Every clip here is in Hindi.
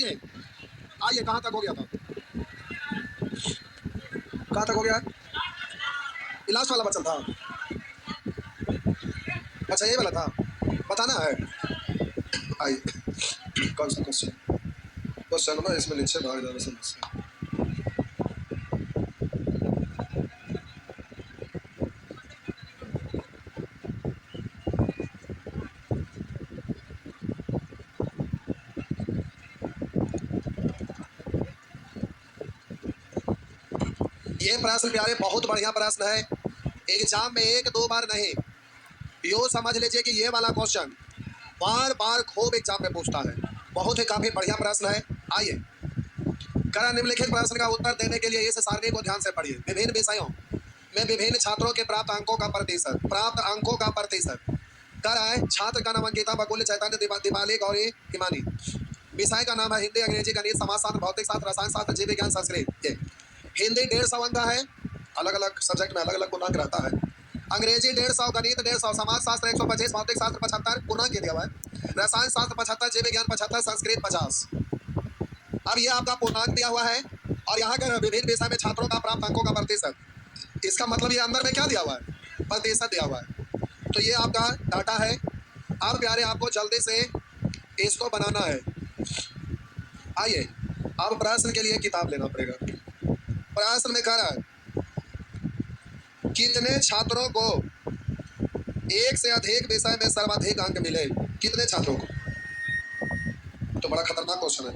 आइए आइए, कहाँ तक हो गया था, कहाँ तक हो गया? लास्ट वाला बचल था, अच्छा ये वाला था, बताना है। आइए, कौन सा क्वेश्चन? क्वेश्चन में इसमें नीचे भाग जाना समस्या। ये प्रश्न प्यारे बहुत बढ़िया प्रश्न है, एग्जाम में एक दो बार नहीं, यो समझ लीजिए कि ये वाला क्वेश्चन बार बार खूब एग्जाम में पूछता है, बहुत ही काफी बढ़िया प्रश्न है। आइए, करा निम्नलिखित प्रश्न का उत्तर देने के लिए इस सारणी को ध्यान से पढ़िए। विभिन्न विषयों में विभिन्न छात्रों के प्राप्त अंकों का प्रतिशत कर आए। छात्र का नाम अंकिता, बकुल, चैतन्य, दीपाली, गौरी, हिमानी। विषय का नाम है हिंदी, अंग्रेजी, गणित, समाजशास्त्र, भौतिक शास्त्र, रसायन शास्त्र, जीव विज्ञान, संस्कृत। ये हिंदी 150 अंक का है, अलग अलग सब्जेक्ट में अलग अलग पूर्णांक रहता है। अंग्रेजी 150, गणित 150, समाज शास्त्र 125, भौतिक शास्त्र 75, पूर्णांक दिया हुआ है। रसायन शास्त्र 75, जीव विज्ञान 75, संस्कृत 50। अब ये आपका पूर्णांक दिया हुआ है और यहाँ का विभिन्न विषय में छात्रों का प्राप्त अंकों का प्रतिशत, इसका मतलब ये अंदर में क्या दिया हुआ है? प्रतिशत दिया हुआ है। तो ये आपका डाटा है। अब प्यारे आपको जल्दी से इसको बनाना है। आइए, अब प्रश्न के लिए किताब लेना पड़ेगा। प्रश्न में कह रहा है कितने छात्रों को एक से अधिक विषय में सर्वाधिक अंक मिले? कितने छात्रों को? तो बड़ा खतरनाक क्वेश्चन है।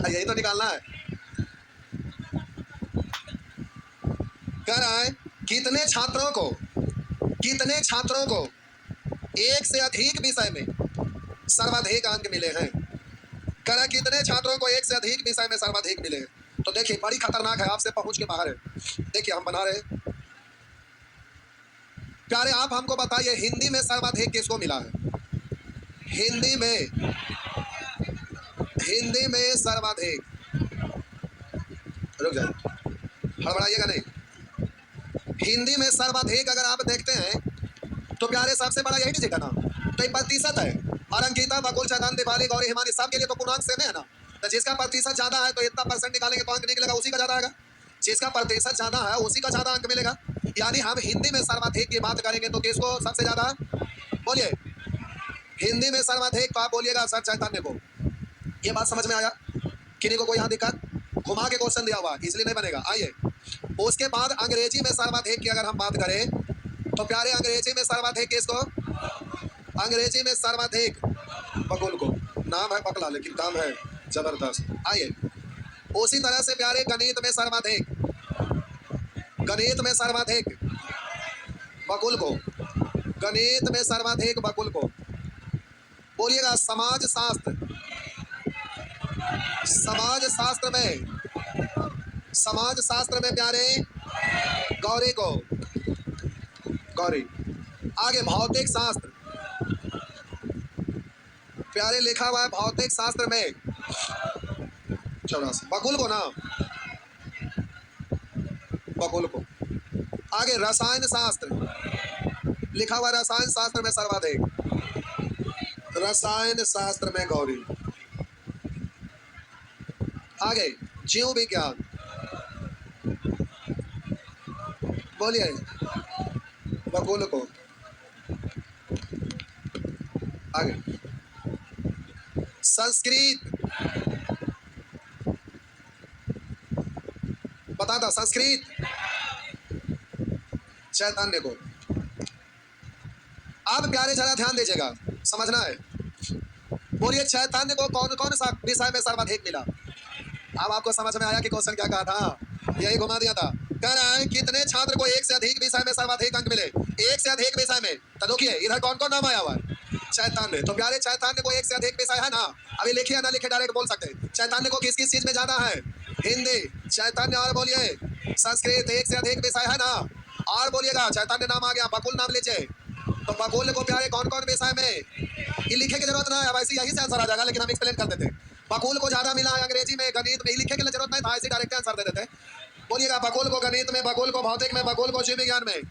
यही तो निकालना है। कह रहा है कितने छात्रों को एक से अधिक विषय में सर्वाधिक अंक मिले हैं। कह रहा है कितने छात्रों को एक से अधिक विषय में सर्वाधिक मिले हैं। तो देखिए बड़ी खतरनाक है, आपसे पहुंच के बाहर है। देखिए हम बना रहे प्यारे, आप हमको बताइए हिंदी में सर्वाधिक किसको मिला है? हिंदी में सर्वाधिक, रुक जाए, हड़बड़ाइएगा नहीं। हिंदी में सर्वाधिक अगर आप देखते हैं तो प्यारे सबसे बड़ा यही डिजिट है ना, तो ये प्रतिशत है। और अंकिता, बकुल, चैतन्य, दीपाली, गौरी, हिमानी सब के लिए तो पूर्णांक सेम है ना। तो जिसका प्रतिशत ज्यादा है तो इतना परसेंट निकालेंगे तो अंक निकलेगा, उसी का ज्यादा आएगा। जिसका प्रतिशत ज्यादा है उसी का ज्यादा अंक मिलेगा। यानी हम हिंदी में सर्वाधिक की बात करेंगे तो किसको सबसे ज्यादा? बोलिए, हिंदी में सर्वाधिक तो आप बोलिएगा सर चैतन्य को। ये बात समझ में आया? किन्हीं को कोई यहाँ दिक्कत? घुमा के क्वेश्चन दिया हुआ इसलिए नहीं बनेगा। आइए, उसके बाद अंग्रेजी में सर्वाधिक की अगर हम बात करें तो प्यारे अंग्रेजी में सर्वाधिक किसको? अंग्रेजी में सर्वाधिक बकुल को। नाम है पकला लेकिन काम है जबरदस्त। आइए, उसी तरह से प्यारे गणित में सर्वाधिक बकुल को। गणित में सर्वाधिक बकुल को। बोलिएगा समाज शास्त्र में प्यारे गौरी को। गौरी। आगे भौतिक शास्त्र प्यारे लिखा हुआ है, भौतिक शास्त्र में 84 बकुल को ना, बकुल को। आगे रसायन शास्त्र लिखा हुआ, रसायन शास्त्र में सर्वाधिक, रसायन शास्त्र में गौरी। आगे जीव विज्ञान, बोलिए बकुल को। आगे संस्कृत, बता था संस्कृत चैतन्य को। अब प्यारे जरा ध्यान दीजिएगा, समझना है। बोलिए चैतन्य को कौन कौन सा विषय में सर्वाधिक मिला? अब आपको समझ में आया कि क्वेश्चन क्या कहा था? यही घुमा दिया था। कह रहा है कितने छात्र को एक से अधिक विषय में सर्वाधिक अंक मिले? एक से अधिक विषय में। तो देखिए इधर कौन कौन नाम आया हुआ है? चैतन्य। तो प्यारे चैतन्य को एक से अधिक विषय है ना, अभी लिखिए ना लिखे डायरेक्ट बोल सकते हैं। चैतन्य को किस किस चीज में ज्यादा है? हिंदी चैतन्य, और बोलिए संस्कृत, एक से अधिक विषय है ना। और बोलिएगा चैतन्य नाम आ गया, बकुल नाम लीजिए। तो बकुल को प्यारे कौन कौन विषय में? ये लिखे की जरूरत ना है, वैसे यही से आंसर आ जाएगा, लेकिन हम एक्सप्लेन कर देते हैं। बकुल को ज्यादा मिला है अंग्रेजी में, गणित में, लिखे की जरूरत नहीं था, ऐसे डायरेक्ट आंसर दे देते हैं। बोलिएगा बकुल को गणित में, बकुल को भौतिक में, बकुल को जीव विज्ञान में।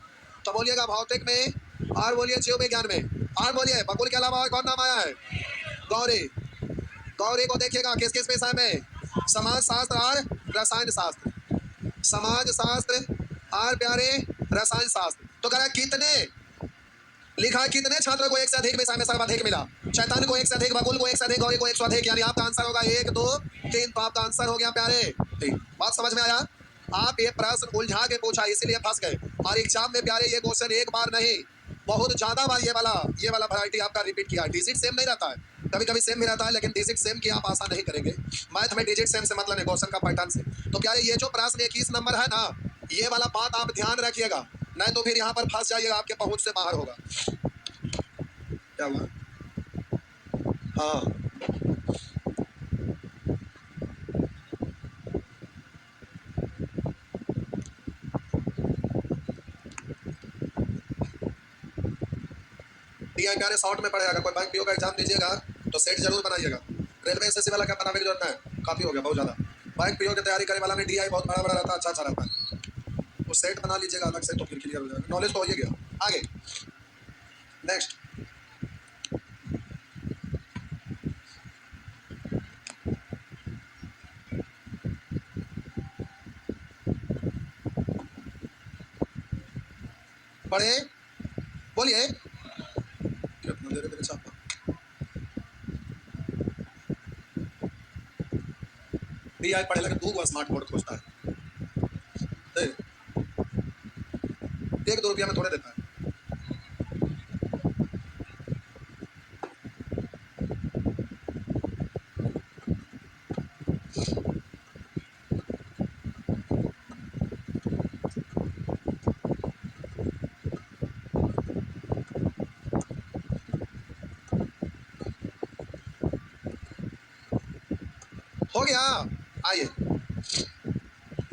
तो बोलिएगा भौतिक में और बोलिए जीव विज्ञान में, और बोलिए बकुल के अलावा और कौन नाम आया है? गौरी। गौरी को देखिएगा किस किस विषय में? समाज शास्त्र और रसायन शास्त्र। समाज शास्त्र और प्यारे रसायन शास्त्र। तो कह रहा कितने लिखा है, कितने छात्रों को एक से अधिक विषय में सर्वाधिक मिला? चैतन्य को एक से अधिक, बकुल को एक से अधिक, गौरी को एक से अधिक, यानी आपका आंसर होगा 1 2 3। तो आपका आंसर हो गया प्यारे 3। बात समझ में आया? आप ये प्रश्न उलझा के पूछा इसीलिए फंस गए। और एग्जाम में प्यारे ये क्वेश्चन एक बार नहीं बहुत ज्यादा बार ये वाला वैरायटी आपका रिपीट किया है। डिजिट सेम नहीं रहता है, कभी कभी सेम भी रहता है, लेकिन डिजिट सेम की आप आशा नहीं करेंगे। मैथ में डिजिट सेम से मतलब है क्वेश्चन का पैटर्न से। तो प्यारे ये जो प्रश्न 21 नंबर है ना, ये वाला बात आप ध्यान रखिएगा, नहीं तो फिर यहाँ पर फंस जाइएगा, आपके पहुंच से बाहर होगा। क्या हुआ? हाँ टीआई प्यारे शॉर्ट में पड़ेगा। अगर कोई बैंक पीओ का एग्जाम दीजिएगा तो सेट जरूर बनाइएगा। रेलवे एसएससी वाला क्या बनाने की जरूरत है, काफी हो गया बहुत ज्यादा। बैंक पीओ की तैयारी करने वाला में डीआई बहुत बड़ा बड़ा रहता है, अच्छा रहता है। वो सेट बना लीजिएगा अलग से, तो फिर क्लियर हो जाएगा। नॉलेज तो हो ही गया। आगे नेक्स्ट पढ़े, बोलिए कितना देर मेरे छापा। डीआई पढ़े लगे दो स्मार्ट बोर्ड खोजता है, 1 2 रुपया में थोड़े देता है। हो गया। आइए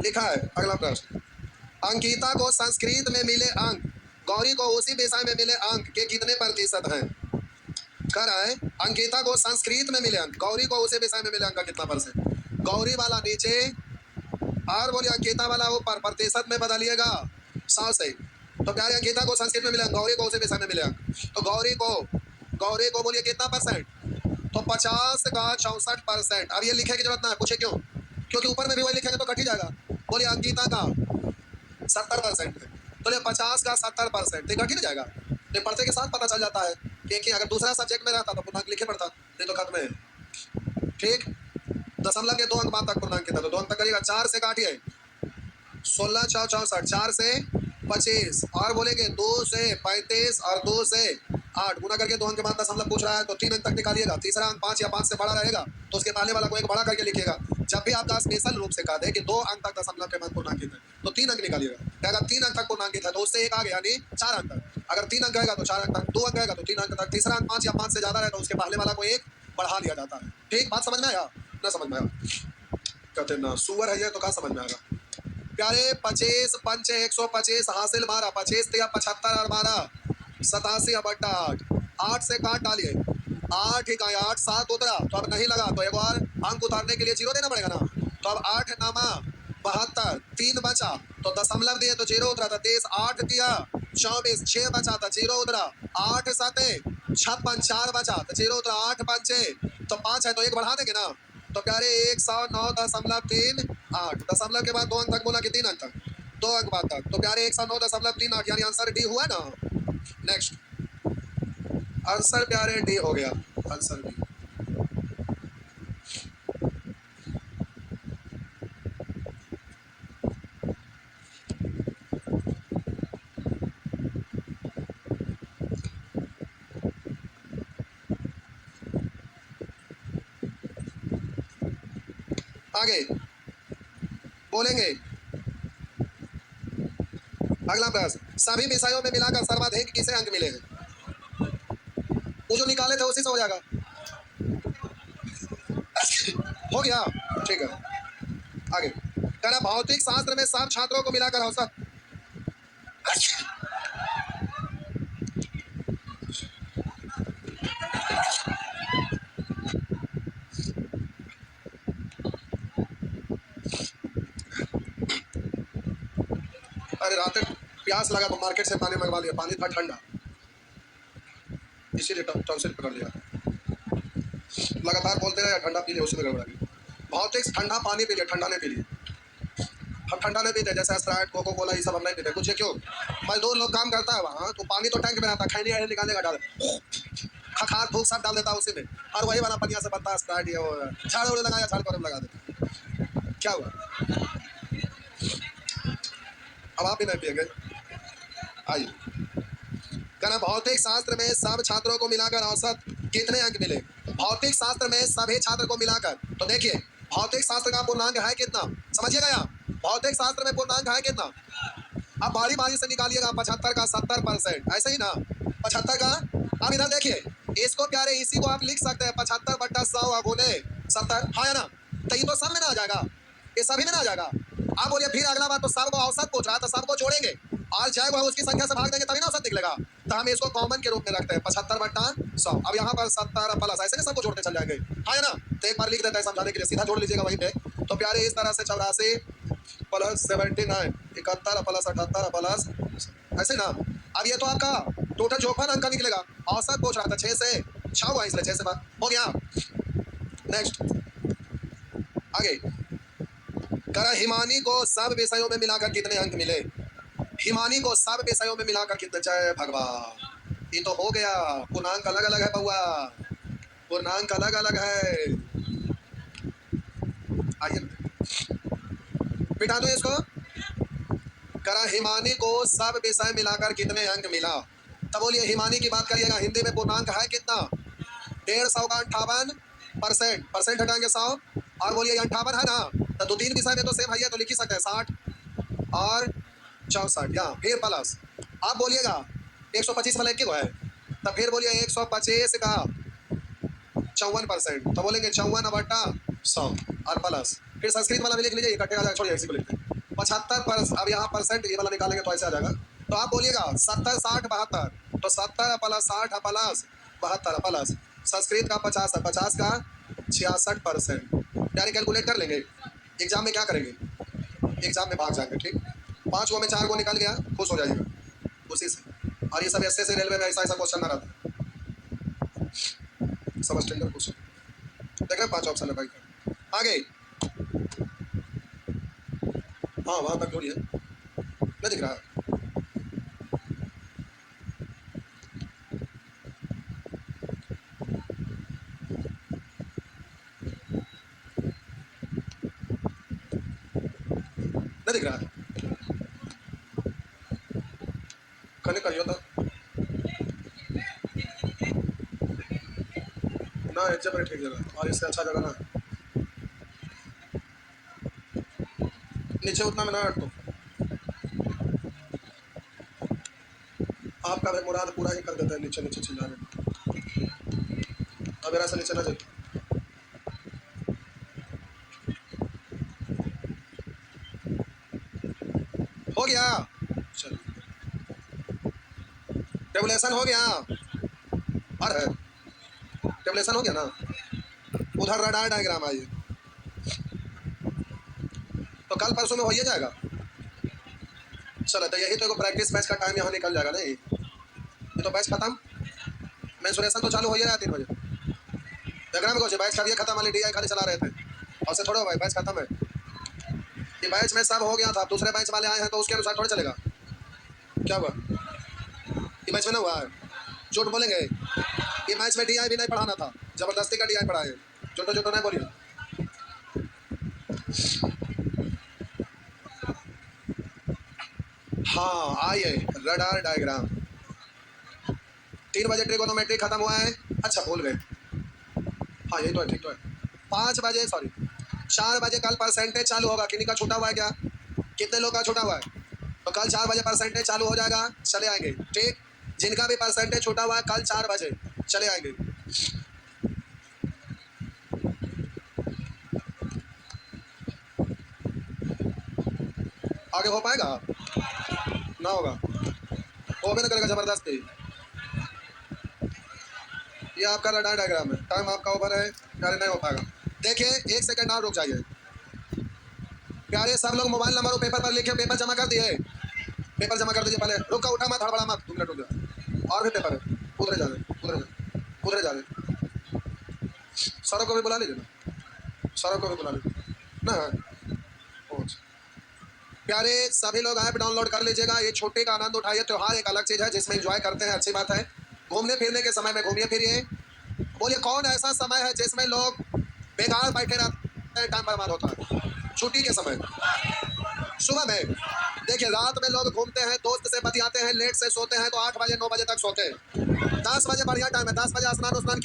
लिखा है अगला प्रश्न, अंकिता को संस्कृत में मिले अंक गौरी को उसी विषय में मिले अंक के कितने प्रतिशत हैं? कह रहा है अंकिता को संस्कृत में मिले अंक गौरी को उसी विषय में मिले अंक का कितना परसेंट? गौरी वाला नीचे और बोलिए अंकिता वाला ऊपर, प्रतिशत में बदलिएगा 100 से। तो प्यारे अंकिता को संस्कृत में मिले अंक, गौरी को उसी विषय में मिले अंक। तो गौरी को बोलिए कितना परसेंट? तो 50 का 64%। अब ये लिखे की जरूरत ना है, पूछे क्यों? क्योंकि ऊपर में भी वही लिखेंगे तो कट ही जाएगा। बोलिए अंकिता का 70% है, तो 50 का 70%, तो कट ही नहीं जाएगा। तो पढ़ते के साथ पता चल जाता है कि अगर दूसरा सब्जेक्ट में रहता तो पूर्णांक लिखे पड़ता, नहीं तो खत्म है। ठीक, दशमलव के 2 अंक बाद तक पूर्णांक कितना, तो 2 अंक तक करिएगा। 4 से काटिए 16 4 64, 4 से 25 और बोलेंगे 2 से 35 और 2 से 8 गुना करके 2 अंक के बाद दशमलव पूछ रहा है तो 3 अंक तक निकालिएगा। तीसरा अंक 5 या 5 से बड़ा रहेगा तो उसके पहले वाला को एक बड़ा करके लिखिएगा। जब भी आपका स्पेशल रूप से कहा दे कि 2 अंक तक दशमलव के बाद पूर्णांकित है तो 3 अंक निकालिएगा। अगर 3 अंक तक पूर्णांकित है तो उससे एक आगे यानी 4 अंक तक। अगर 3 अंक रहेगा तो 4 अंक तक, 2 अंक रहेगा तो 3 अंक तक। तीसरा अंक 5 या 5 से ज्यादा है तो उसके पहले वाला को एक बढ़ा लिया जाता है। ठीक, बात समझ में आया ना? समझ में आया? कहते ना सुअर है ये तो कहाँ समझ में आएगा प्यारे। 25 पंचे 125 हासिल 12, 25 या 75 और 12 87 बट्टा 8। 8 से काट डालिए, 8 ही का 8 7 उतरा तो अब नहीं लगा तो एक बार अंक उतारने के लिए 0 देना पड़ेगा ना। तो अब 8 नामा 72, 3 बचा तो दशमलव दिए तो 0 उतरा था। 23 8 दिया 24, 6 बचा था 0 उतरा। 8 7 56, 4 बचा तो 0 उतरा। 8 पंचे तो 5 है तो एक बढ़ा देंगे ना। तो प्यारे 109.38 दशमलव के बाद 2 अंक तक बोला कि 3 अंक तक, 2 अंक बाद तक। तो प्यारे 109.38 यानी आंसर डी हुआ ना। नेक्स्ट आंसर प्यारे डी हो गया, आंसर डी। आगे बोलेंगे अगला प्रश्न, सभी विषयों में मिलाकर सर्वाधिक किसे अंक मिले हैं? वो जो निकाले थे उसी से हो जाएगा। हो गया, ठीक है। आगे कहना भौतिक शास्त्र में सब छात्रों को मिलाकर औसत अरे रात प्यास लगा तो मार्केट से पानी मंगवा लिया, पानी था ठंडा। इसीलिए टॉन्सिल पकड़ लिया। लगातार बोलते रहे ठंडा पी लिए, उसी में गड़बड़ा गई। भौतिक ठंडा पानी पी लिए, ठंडा नहीं पी लिए। हम ठंडा नहीं पीते, जैसे स्प्राइट कोको कोला ये सब हम नहीं पीते। कुछ क्यों, मजदूर लोग काम करता है वहाँ तो पानी तो टैंक में आता है, खैनी ऐसे निकालने का डाल खखार फूक सब डाल देता है उसी में, और वही वाला पनिया से बनता है स्प्राइट। ये वो झाड़ उड़ लगाया, झाड़ पर लगा देता। क्या हुआ, अब आप भी नहीं पिएंगे? आइए, कहना भौतिक शास्त्र में सब छात्रों को मिलाकर औसत कितने अंक मिले? भौतिक शास्त्र में सभी छात्र को मिलाकर, तो देखिए भौतिक शास्त्र का पूर्णांक है कितना, समझिएगा यहाँ, भौतिक शास्त्र में पूर्णांक है कितना? अब बारी बारी से निकालिएगा, 75 का 70%, ऐसे ही ना, 75 का। अब इधर देखिए, इसको प्यारे इसी को आप लिख सकते हैं 75/100 गुने 70, हाँ या ना? तो ये तो सब में ना आ जाएगा, ये सभी में ना आ जाएगा। आप बोलिए फिर अगला बार तो सबको औसत पूछ रहा है, तो सबको जोड़ेंगे और चाहे वह उसकी संख्या से भाग देंगे तभी ना औसत निकलेगा। तो हम इसको कॉमन के रूप में रखते हैं 75/100। अब यहाँ पर 70 प्लस ऐसे नहीं सबको जोड़ते चल जाएंगे, हाँ या ना? तो एक बार लिख देता है समझाने के लिए, सीधा जोड़ लीजिएगा वहीं पे। तो प्यारे इस तरह से 84 प्लस 79, 71 प्लस 78 प्लस ऐसे ना। अब ये तो आपका टोटल जोड़फल अंक निकलेगा, औसत पूछ रहा था 6 से 6 हुआ, इसलिए 6 से बात हो गया। नेक्स्ट आगे, करा हिमानी को सब विषयों में मिलाकर कितने अंक मिले? हिमानी को सब विषयों में मिलाकर कितने? जय भगवान, ये तो हो गया। पूर्णांक अलग अलग है बउआ, पूर्णांक अलग अलग है। आइए बिठा दो इसको। करा हिमानी को सब विषय मिलाकर कितने अंक मिला? तब बोलिए हिमानी की बात करिएगा, हिंदी में पूर्णांक है कितना? 150 का 58%, परसेंट हटाएंगे 100, और बोलिए 58 है ना? तो दो तीन विषय में तो सेम है, तो लिख ही सकते हैं 60 और 64, यहाँ फिर प्लस। आप बोलिएगा 125 वाला एक है, तब फिर बोलिए 125 का 54%, तो बोलेंगे 54/100 और प्लस। फिर संस्कृत वाला भी लिख लीजिए, इकट्ठे आ जाएगा, छोड़िए इसी को लिखते हैं 75%। अब यहाँ परसेंट ये वाला निकालेंगे तो ऐसे आ जाएगा। तो आप बोलिएगा 70 60 72, तो 70 प्लस 60 प्लस 72 प्लस संस्कृत का 50 है, 50 का 66%। यानी कैलकुलेट कर लेंगे, एग्जाम में क्या करेंगे, एग्जाम में भाग जाएंगे। ठीक, 5 गो में 4 गो निकल गया, खुश हो जाइएगा उसी से। और ये सब ऐसे से रेलवे में ऐसा ऐसा क्वेश्चन ना रहता है, सब स्टैंडर्ड क्वेश्चन देख रहे हैं। 5 ऑप्शन है भाई, आगे। हाँ वहाँ तक जोड़िए, नहीं दिख रहा है। नहीं दिख रहा है, कने करियो तो ना, एक जगह ठीक जगह, और इससे अच्छा जगह ना नीचे उतना में ना हट। तो आपका भी मुराद पूरा ही कर देता है, नीचे नीचे चिल्लाने। अब मेरा से नीचे ना जाए, हो गया। चलो टेबुलेशन हो गया, और है टेबुलेशन हो गया ना। उधर रडार डायग्राम आइए, तो कल परसों में हो ही जाएगा। चलो तो यही तो प्रैक्टिस बैच का टाइम यहाँ निकल जाएगा नहीं, ये तो बैच खत्म, मेंसुरेशन तो चालू हो ही रहा है 3 बजे। डायग्राम को बैच का भी खत्म, वाली DI खाली चला रहे थे, और से थोड़ा भाई बैच खत्म है। ये बैच में सब हो गया था, दूसरे बैच वाले आए हैं तो उसके अनुसार थोड़ा चलेगा। क्या हुआ, ये बैच में ना हुआ है, झूठ बोलेंगे। ये बैच में DI भी नहीं पढ़ाना था, जबरदस्ती का DI पढ़ाए, झूठो झूठो नहीं बोलिए। हाँ आइए, रडार डायग्राम 3 बजे ट्रिगोनोमेट्री खत्म हुआ है। अच्छा भूल गए, हाँ यही तो है, ठीक तो है। 5 बजे सॉरी 4 बजे कल परसेंटेज चालू होगा। किन्हीं का छूटा हुआ है क्या, कितने लोग का छूटा हुआ है? तो कल 4 बजे परसेंटेज चालू हो जाएगा, चले आएंगे। ठीक, जिनका भी परसेंटेज छूटा हुआ है कल 4 बजे चले आएंगे। आगे हो पाएगा ना, होगा वो भी ना करेगा जबरदस्ती। ये आपका रडार डायग्राम है, टाइम आपका ओवर है प्यारे, नहीं हो पाएगा। देखिए 1 सेकंड और रुक जाइए प्यारे। सब लोग मोबाइल नंबर और पेपर पर लिखे, पेपर जमा कर दिए, पेपर जमा कर दीजिए पहले। रुका, उठा मत, हड़बड़ा मत, 2 मिनट रुक जाओ, और भी पेपर है। उधर जा रहे, उधर जा, उधर जा रहे। सौरभ को भी बुला लीजिए ना, सौरभ को भी बुला लीजिए ना। ओ, प्यारे सभी लोग ऐप डाउनलोड कर लीजिएगा। ये छुट्टी का आनंद उठाइए। त्योहार एक अलग चीज है जिसमें एंजॉय करते हैं, अच्छी बात है। घूमने फिरने के समय में घूमिए फिरिए। बोलिए कौन ऐसा समय है जिसमें लोग बेकार बैठे रहते हैं, टाइम बर्बाद होता है? छुट्टी के समय, सुबह में। देखिए रात में लोग घूमते हैं, दोस्त से बतियाते हैं, लेट से सोते हैं तो 8 बजे 9 बजे तक सोते हैं। 10 बजे बढ़िया टाइम है, 10 बजे स्नान उस्नान